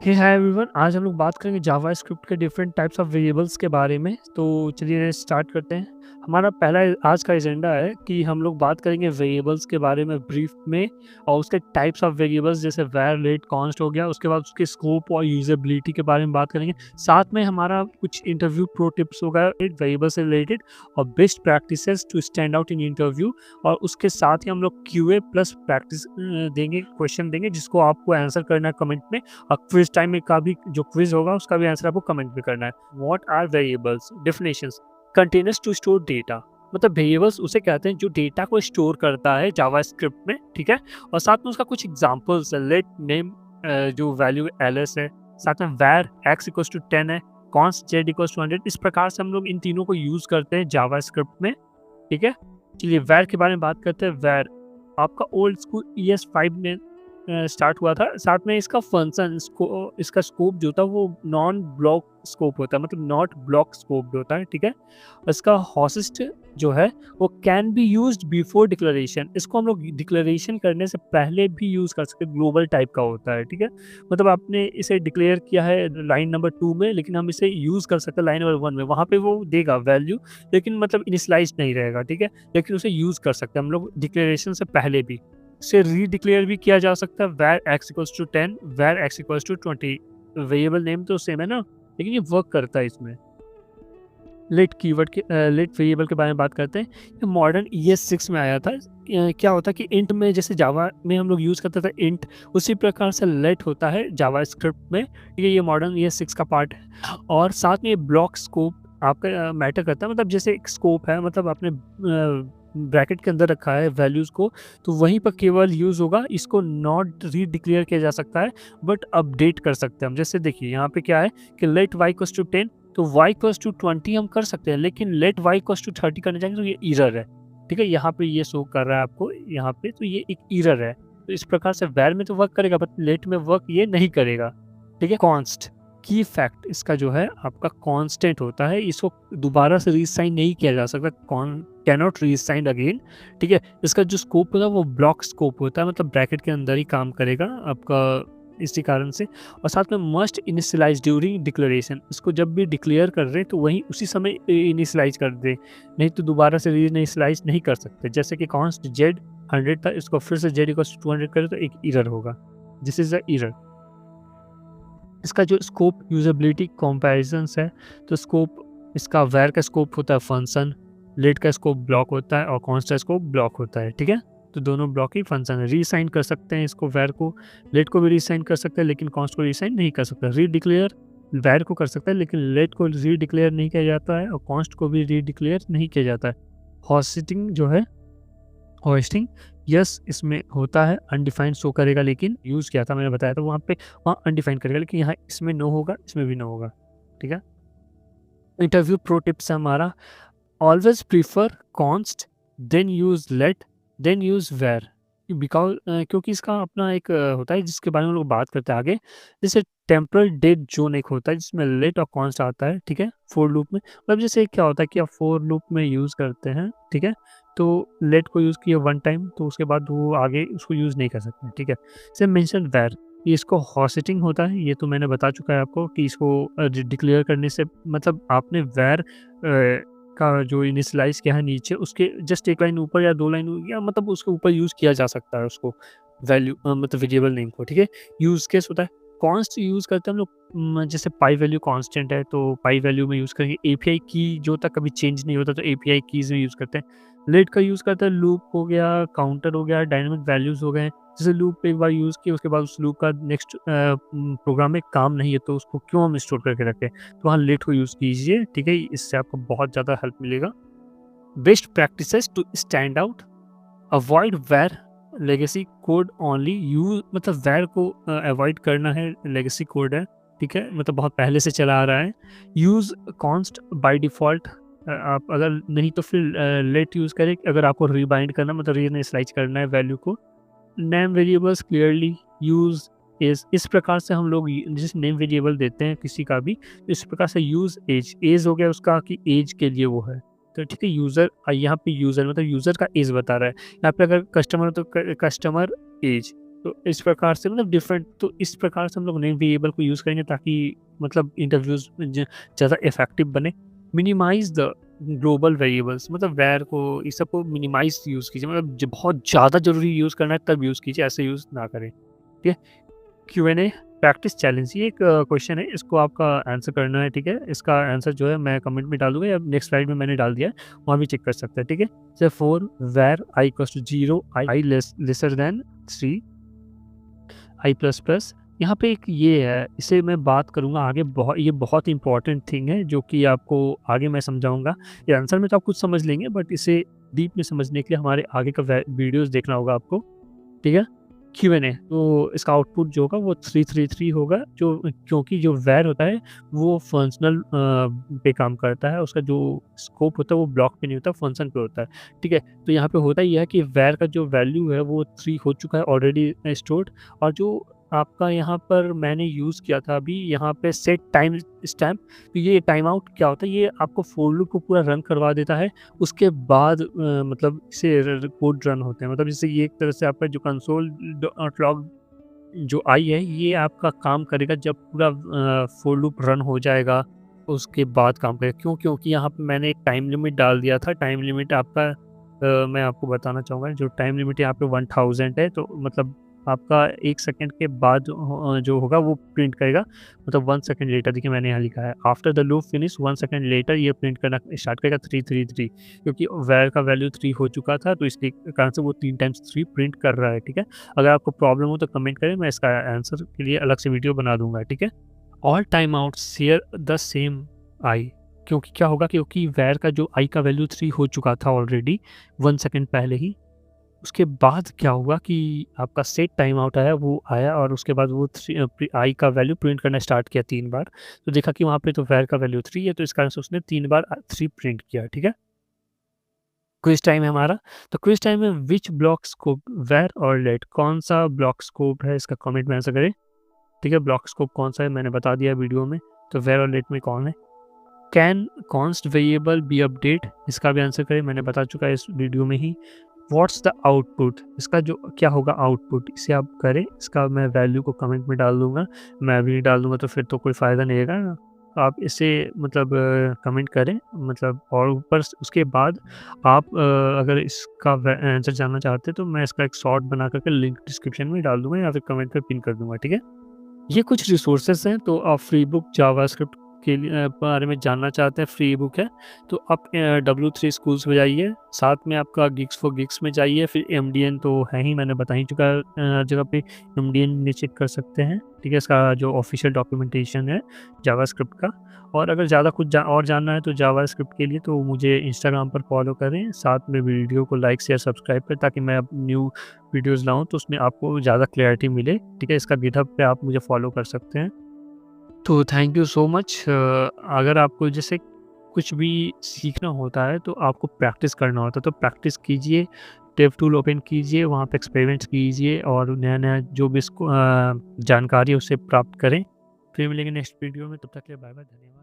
हे hi everyone, आज हम लोग बात करेंगे जावास्क्रिप्ट के डिफरेंट टाइप्स ऑफ वेरिएबल्स के बारे में। तो चलिए स्टार्ट करते हैं। हमारा पहला आज का एजेंडा है कि हम लोग बात करेंगे वेरिएबल्स के बारे में ब्रीफ में, और उसके टाइप्स ऑफ वेरिएबल्स जैसे var, let, const हो गया। उसके बाद उसके स्कोप और यूजेबिलिटी के बारे में बात करेंगे। साथ में हमारा कुछ इंटरव्यू प्रो टिप्स होगा वेरिएबल से रिलेटेड, और best practices to stand out in interview. और उसके साथ ही हम लोग QA प्लस प्रैक्टिस देंगे, क्वेश्चन देंगे जिसको आपको आंसर करना है कमेंट में। और क्विज टाइम में का भी जो क्विज होगा उसका भी आंसर आपको कमेंट में करना है। What are variables? Definitions: containers to store data, मतलब वेरिएबल्स उसे कहते हैं जो डेटा को स्टोर करता है जावास्क्रिप्ट में, ठीक है। और साथ में उसका कुछ एग्जांपल्स है। लेट नेम जो वैल्यू ls है, साथ में var x इक्वल्स टू 10 है, const z इक्वल्स टू 100। इस प्रकार से हम लोग इन तीनों को यूज करते हैं जावास्क्रिप्ट में, ठीक है। चलिए var के बारे में बात करते हैं। var आपका ओल्ड स्कूल ES5 में स्टार्ट हुआ था। साथ में इसका फंक्शन इसका स्कोप जो था वो नॉन ब्लॉक स्कोप होता है, मतलब नॉट ब्लॉक स्कोप होता है, ठीक है। इसका हॉसिस्ट जो है वो can be used before declaration. इसको हम लोग डिक्लेरेशन करने से पहले भी यूज कर सकते हैं। ग्लोबल टाइप का होता है, ठीक है। मतलब आपने इसे डिक्लेयर किया है लाइन नंबर 2 में, लेकिन हम इसे यूज कर सकते हैं लाइन नंबर 1 में। वहाँ पे वो देगा वैल्यू, लेकिन मतलब इनिशियलाइज नहीं रहेगा, ठीक है। लेकिन उसे यूज कर सकते हैं हम लोग डिक्लेरेशन से पहले भी। इसे रीडिक्लेयर भी किया जा सकता है। var x equals to 10, var x equals to 20। Variable name तो सेम है ना, लेकिन ये वर्क करता है इसमें। लेट कीवर्ड के लेट वेरिएबल के बारे में बात करते हैं। ये मॉडर्न ES6 में आया था। क्या होता है कि इंट में जैसे जावा में हम लोग यूज़ करते थे इंट, उसी प्रकार से लेट होता है जावास्क्रिप्ट में। ये मॉडर्न ES6 का पार्ट है। और साथ में ये ब्लॉक स्कोप आपका मैटर करता है। मतलब जैसे एक स्कोप है, मतलब आपने ब्रैकेट के अंदर रखा है वैल्यूज़ को, तो वहीं पर केवल यूज़ होगा। इसको नॉट रीडिक्लेयर किया जा सकता है, बट अपडेट कर सकते हैं हम। जैसे देखिए यहाँ पे क्या है कि लेट y इक्वल्स टू 10, तो y इक्वल्स टू 20 हम कर सकते हैं, लेकिन लेट y इक्वल्स टू 30 करने जाएंगे तो ये एरर है, ठीक है। यहाँ पे ये शो कर रहा है आपको यहाँ पे, तो ये एक एरर है। तो इस प्रकार से var में तो वर्क करेगा, बट लेट में वर्क ये नहीं करेगा, ठीक है। कॉन्स्ट की फैक्ट इसका जो है आपका कांस्टेंट होता है। इसको दोबारा से रीसाइन नहीं किया जा सकता, कैनॉट रीसाइन अगेन, ठीक है। इसका जो स्कोप होता है वो ब्लॉक स्कोप होता है, मतलब ब्रैकेट के अंदर ही काम करेगा आपका, इसी कारण से। और साथ में मस्ट इनिशियलाइज ड्यूरिंग डिक्लेरेशन। इसको जब भी डिक्लेयर कर रहे हैं तो वहीं उसी समय इनिशियलाइज कर दे, नहीं तो दोबारा से इनिशियलाइज नहीं कर सकते। जैसे कि कॉन्स्ट z 100 था, इसको फिर से z इक्वल्स टू 200 करें तो एक एरर होगा। This is a error. इसका जो स्कोप यूजेबिलिटी कंपैरिजंस है, तो स्कोप इसका var का स्कोप होता है फंक्शन, लेट का स्कोप ब्लॉक होता है, और कॉन्स्ट का स्कोप ब्लॉक होता है, ठीक है। तो दोनों ब्लॉक ही फंक्शन है। रीसाइन कर सकते हैं इसको, var को, लेट को भी रीसाइन कर सकते हैं, लेकिन कॉन्स्ट को रीसाइन नहीं कर सकते। रीडिक्लेयर var को कर सकता है, लेकिन लेट को रीडिक्लेयर नहीं किया जाता है, और कॉन्स्ट को भी रीडिक्लेयर नहीं किया जाता है। हॉस्टिंग जो है, होस्टिंग, यस इसमें होता है अनडिफाइंड शो करेगा, लेकिन यूज़ किया था मैंने बताया था वहाँ पे, वहाँ अनडिफाइंड करेगा, लेकिन यहाँ इसमें नो होगा, इसमें भी नो होगा, ठीक है। इंटरव्यू प्रो टिप्स है हमारा: always prefer const, then use let, then use var। Because क्योंकि इसका अपना एक होता है जिसके बारे में हम लोग बात करते हैं आगे। जैसे टेम्परल डेट जोन एक होता है जिसमें लेट और कॉन्स्ट आता है, ठीक है, फोर लूप में। मतलब जैसे क्या होता है कि आप फोर लूप में यूज़ करते हैं, ठीक है, तो लेट को यूज़ किए वन टाइम, तो उसके बाद वो आगे उसको यूज़ नहीं कर सकते, ठीक है। जैसे मेंशन var, ये इसको हॉस्टिंग होता है, ये तो मैंने बता चुका है आपको कि इसको डिक्लेयर करने से मतलब आपने var का जो इनिशियलाइज़ किया है नीचे, उसके जस्ट एक लाइन ऊपर या 2 लाइन या मतलब उसके ऊपर यूज़ किया जा सकता है उसको, वैल्यू मतलब वेरिएबल नेम को, ठीक है। यूज़ केस होता है कॉन्स्ट यूज़ करते हैं हम लोग। जैसे पाई वैल्यू कांस्टेंट है तो पाई वैल्यू में यूज़ करेंगे। एपीआई की जो तक कभी चेंज नहीं होता तो एपीआई कीज़ में यूज़ करते हैं। लेट का यूज़ करते हैं, लूप हो गया, काउंटर हो गया, डायनामिक वैल्यूज़ हो गए। जैसे लूप एक बार यूज़ किया उसके बाद उस लूप का नेक्स्ट प्रोग्राम में काम नहीं है तो उसको क्यों हम स्टोर करके रखें, तो वहाँ लेट को यूज़ कीजिए, ठीक है। इससे आपको बहुत ज़्यादा हेल्प मिलेगा। Best practices to stand out: avoid var legacy code only. Use मतलब var को अवॉइड करना है, लेगेसी कोड है, ठीक है, मतलब बहुत पहले से चला आ रहा है। यूज़ कॉन्स्ट बाय डिफ़ॉल्ट, आप अगर नहीं तो फिर लेट यूज़ करें अगर आपको रीबाइंड करना मतलब रीइनिशियलाइज़ करना है वैल्यू को। Name variables clearly, use as. इस प्रकार से हम लोग जैसे नेम वेरिएबल देते हैं किसी का भी, तो इस प्रकार से यूज़ एज। एज हो गया उसका कि एज के लिए वो है, तो ठीक है। यूज़र यहाँ पे यूज़र मतलब यूज़र का एज बता रहा है। यहाँ पे अगर कस्टमर तो कस्टमर एज, तो इस प्रकार से मतलब डिफरेंट, तो इस प्रकार से हम लोग नए वेरिएबल को यूज़ करेंगे ताकि मतलब इंटरव्यूज़ ज़्यादा इफ़ेक्टिव बने। मिनिमाइज़ द ग्लोबल वेरिएबल्स, मतलब वैर को इस सब को मिनिमाइज़ यूज़ कीजिए, मतलब बहुत ज़्यादा ज़रूरी यूज़ करना है तब यूज़ कीजिए, ऐसे यूज़ ना करें। ठीक है? Q&A प्रैक्टिस चैलेंज, ये एक क्वेश्चन है, इसको आपका आंसर करना है, ठीक है? इसका आंसर जो है मैं कमेंट में डाल दूँगा या नेक्स्ट स्लाइड में मैंने डाल दिया है, वहाँ भी चेक कर सकते हैं, ठीक है? जैसे 4 where I equals to 0 I lesser than 3 I plus plus, यहाँ पे एक ये है, इसे मैं बात करूँगा आगे, ये बहुत इंपॉर्टेंट थिंग है जो कि आपको आगे मैं समझाऊँगा। ये आंसर में तो आप कुछ समझ लेंगे, बट इसे डीप में समझने के लिए हमारे आगे का वीडियोज़ देखना होगा आपको, ठीक है? Q&A, तो इसका आउटपुट जो होगा वो 333 होगा, जो क्योंकि जो वैर होता है वो फंक्शनल पे काम करता है, उसका जो स्कोप होता है वो ब्लॉक पे नहीं होता, फंक्शन पे होता है, ठीक है? तो यहाँ पे होता ये है कि वैर का जो वैल्यू है वो 3 हो चुका है ऑलरेडी स्टोर्ड, और जो आपका यहाँ पर मैंने यूज़ किया था अभी यहाँ पे सेट टाइम स्टैम्प, तो ये टाइम आउट क्या होता है, ये आपको फॉर लूप को पूरा रन करवा देता है, उसके बाद मतलब इसे कोड रन होते हैं, मतलब जैसे ये एक तरह से आपका जो कंसोल लॉग जो आई है ये आपका काम करेगा जब पूरा फॉर लूप रन हो जाएगा, उसके बाद काम करेगा। क्यों? क्योंकि यहाँ पे मैंने एक टाइम लिमिट डाल दिया था, टाइम लिमिट आपका मैं आपको बताना चाहूँगा, जो टाइम लिमिट यहाँ पे 1000 है, तो मतलब आपका 1 सेकंड के बाद जो होगा वो प्रिंट करेगा, मतलब 1 सेकंड लेटर, देखिए मैंने यहाँ लिखा है after the loop finish 1 second later ये प्रिंट करना स्टार्ट करेगा 333, क्योंकि वैर का वैल्यू 3 हो चुका था, तो इसलिए कारण से वो 3 टाइम्स 3 प्रिंट कर रहा है, ठीक है? अगर आपको प्रॉब्लम हो तो कमेंट करें, मैं इसका आंसर के लिए अलग से वीडियो बना दूँगा, ठीक है? All time outs share the same eye, क्योंकि क्या होगा, क्योंकि वैर का जो आई का वैल्यू 3 हो चुका था ऑलरेडी 1 सेकंड पहले ही, उसके बाद क्या हुआ कि आपका सेट टाइम आउट आया, वो आया और उसके बाद वो आई का वैल्यू प्रिंट करना स्टार्ट किया 3 बार, तो देखा कि वहाँ पे तो वैर का वैल्यू 3 है, तो इस कारण से उसने 3 बार 3 प्रिंट किया, ठीक है? क्विज़ टाइम है हमारा, तो क्विज़ टाइम में व्हिच ब्लॉक स्कोप वेयर और लेट, कौन-सा ब्लॉक स्कोप है इसका कमेंट में आंसर करें, ठीक है? ब्लॉक स्कोप कौन-सा है मैंने बता दिया वीडियो में, तो वेयर और लेट में कौन है? Can const variable be update, इसका भी आंसर करें, मैंने बता चुका है इस वीडियो में ही। व्हाट्स द आउटपुट, इसका जो क्या होगा आउटपुट, इसे आप करें, इसका मैं वैल्यू को कमेंट में डाल दूँगा, मैं अभी नहीं डाल दूँगा तो फिर तो कोई फ़ायदा नहीं रहेगा ना। तो आप इसे मतलब कमेंट करें, मतलब और ऊपर उसके बाद आप अगर इसका आंसर जानना चाहते हैं तो मैं इसका एक शॉर्ट बना करके लिंक डिस्क्रिप्शन में डाल दूँगा या फिर कमेंट पे पिन कर दूँगा, ठीक है? ये कुछ रिसोर्सेज़ हैं, तो आप फ्री बुक जावास्क्रिप्ट के लिए बारे में जानना चाहते हैं, फ्री बुक है, तो आप W3 स्कूल्स में जाइए, साथ में आपका गिग्स फॉर गिग्स में जाइए, फिर एमडीएन तो है ही, मैंने बता ही चुका है जगह पे, एमडीएन में चेक कर सकते हैं, ठीक है? इसका जो ऑफ़िशियल डॉक्यूमेंटेशन है जावास्क्रिप्ट का, और अगर ज़्यादा कुछ और जानना है तो जावास्क्रिप्ट के लिए तो मुझे इंस्टाग्राम पर फॉलो करें, साथ में वीडियो को लाइक, शेयर, सब्सक्राइब करें ताकि मैं अब न्यू वीडियोज़ लाऊँ तो उसमें आपको ज़्यादा क्लैरिटी मिले, ठीक है? इसका गिटहब पे आप मुझे फ़ॉलो कर सकते हैं। तो थैंक यू सो मच। अगर आपको जैसे कुछ भी सीखना होता है तो आपको प्रैक्टिस करना होता है, तो प्रैक्टिस कीजिए, डेव टूल ओपन कीजिए, वहाँ पे एक्सपेरिमेंट्स कीजिए और नया-नया जो भी इसको जानकारी है उसे प्राप्त करें। फिर मिलेंगे नेक्स्ट वीडियो में, तब तक के लिए बाय-बाय, धन्यवाद।